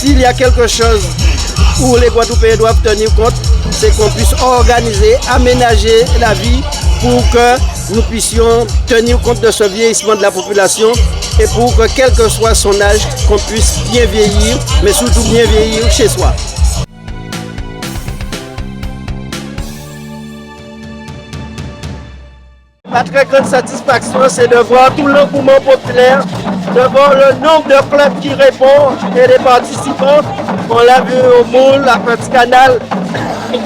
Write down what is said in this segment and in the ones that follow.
s'il y a quelque chose où les Guadeloupéens doivent tenir compte, c'est qu'on puisse organiser, aménager la vie pour que nous puissions tenir compte de ce vieillissement de la population et pour que, quel que soit son âge, qu'on puisse bien vieillir, mais surtout bien vieillir chez soi. Ma très grande satisfaction, c'est de voir tout l'engouement populaire, de voir le nombre de clubs qui répondent et des participants. On l'a vu au Moule, à Petit Canal.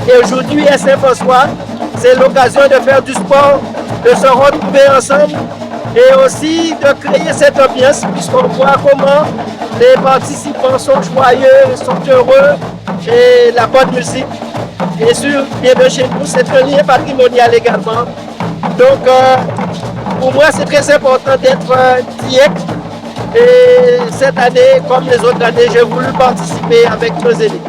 Et aujourd'hui, à Saint-François, c'est l'occasion de faire du sport, de se retrouver ensemble et aussi de créer cette ambiance, puisqu'on voit comment les participants sont joyeux, sont heureux et la bonne musique. Bien sûr, bienvenue chez nous, c'est un lien patrimonial également. Donc, pour moi, c'est très important d'être direct. Et cette année, comme les autres années, j'ai voulu participer avec nos aînés.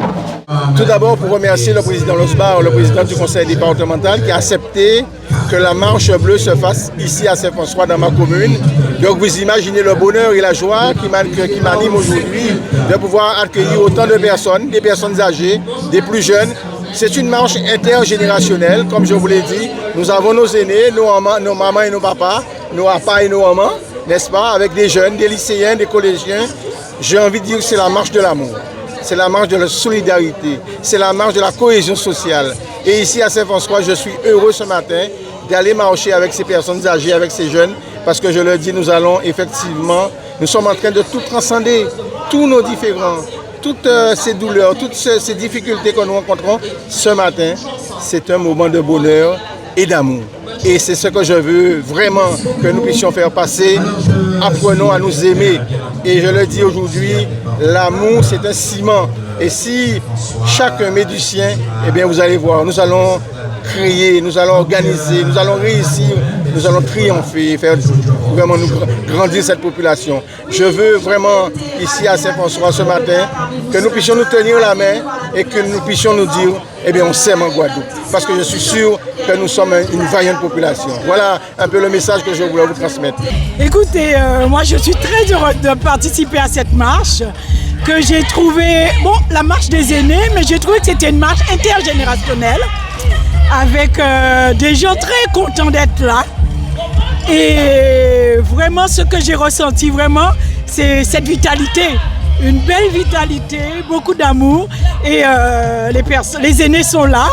Tout d'abord, pour remercier le président Losbar, le président du conseil départemental, qui a accepté que la marche bleue se fasse ici à Saint-François, dans ma commune. Donc, vous imaginez le bonheur et la joie qui m'anime aujourd'hui de pouvoir accueillir autant de personnes, des personnes âgées, des plus jeunes. C'est une marche intergénérationnelle, comme je vous l'ai dit. Nous avons nos aînés, nos mamans et nos papas, nos papas et nos mamans, n'est-ce pas, avec des jeunes, des lycéens, des collégiens. J'ai envie de dire que c'est la marche de l'amour, c'est la marche de la solidarité, c'est la marche de la cohésion sociale. Et ici à Saint-François, je suis heureux ce matin d'aller marcher avec ces personnes âgées, avec ces jeunes, parce que je le dis, nous allons effectivement, nous sommes en train de tout transcender, tous nos différends, toutes ces douleurs, toutes ces difficultés que nous rencontrons ce matin. C'est un moment de bonheur et d'amour. Et c'est ce que je veux vraiment que nous puissions faire passer. Apprenons à nous aimer. Et je le dis aujourd'hui, l'amour c'est un ciment. Et si chacun met du sien, eh bien vous allez voir, nous allons créer, nous allons organiser, nous allons réussir, nous allons triompher et faire vraiment nous grandir cette population. Je veux vraiment ici à Saint-François ce matin que nous puissions nous tenir la main et que nous puissions nous dire, eh bien on s'aime en Guadeloupe. Parce que je suis sûr que nous sommes une vaillante population. Voilà un peu le message que je voulais vous transmettre. Écoutez, moi je suis très heureuse de participer à cette marche que j'ai trouvé, bon, la marche des aînés, mais j'ai trouvé que c'était une marche intergénérationnelle avec des gens très contents d'être là. Et vraiment, ce que j'ai ressenti, vraiment, c'est cette vitalité. Une belle vitalité, beaucoup d'amour. Et les aînés sont là.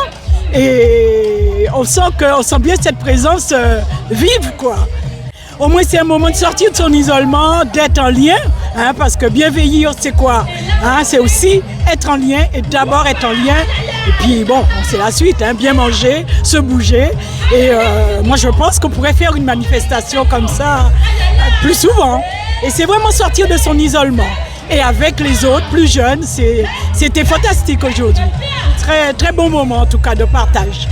Et on sent bien cette présence vive, quoi. Au moins, c'est un moment de sortir de son isolement, d'être en lien, hein, parce que bien vieillir, c'est quoi, hein, c'est aussi être en lien, et d'abord être en lien, et puis bon, c'est la suite, hein, bien manger, se bouger. Et moi, je pense qu'on pourrait faire une manifestation comme ça plus souvent. Et c'est vraiment sortir de son isolement. Et avec les autres, plus jeunes, c'était fantastique aujourd'hui. Très, très bon moment, en tout cas, de partage.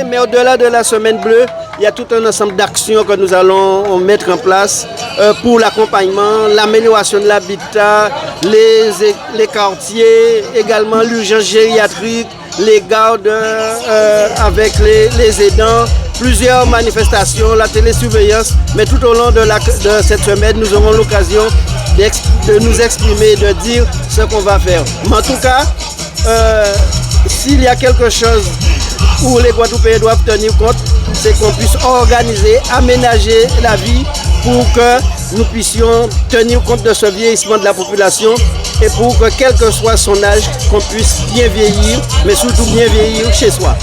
Mais au-delà de la semaine bleue, il y a tout un ensemble d'actions que nous allons mettre en place pour l'accompagnement, l'amélioration de l'habitat, les quartiers, également l'urgence gériatrique, les gardes avec les aidants, plusieurs manifestations, la télésurveillance. Mais tout au long de cette semaine, nous aurons l'occasion de nous exprimer, de dire ce qu'on va faire. Mais en tout cas, s'il y a quelque chose où les Guadeloupéens doivent tenir compte, c'est qu'on puisse organiser, aménager la vie pour que nous puissions tenir compte de ce vieillissement de la population et pour que, quel que soit son âge, qu'on puisse bien vieillir, mais surtout bien vieillir chez soi.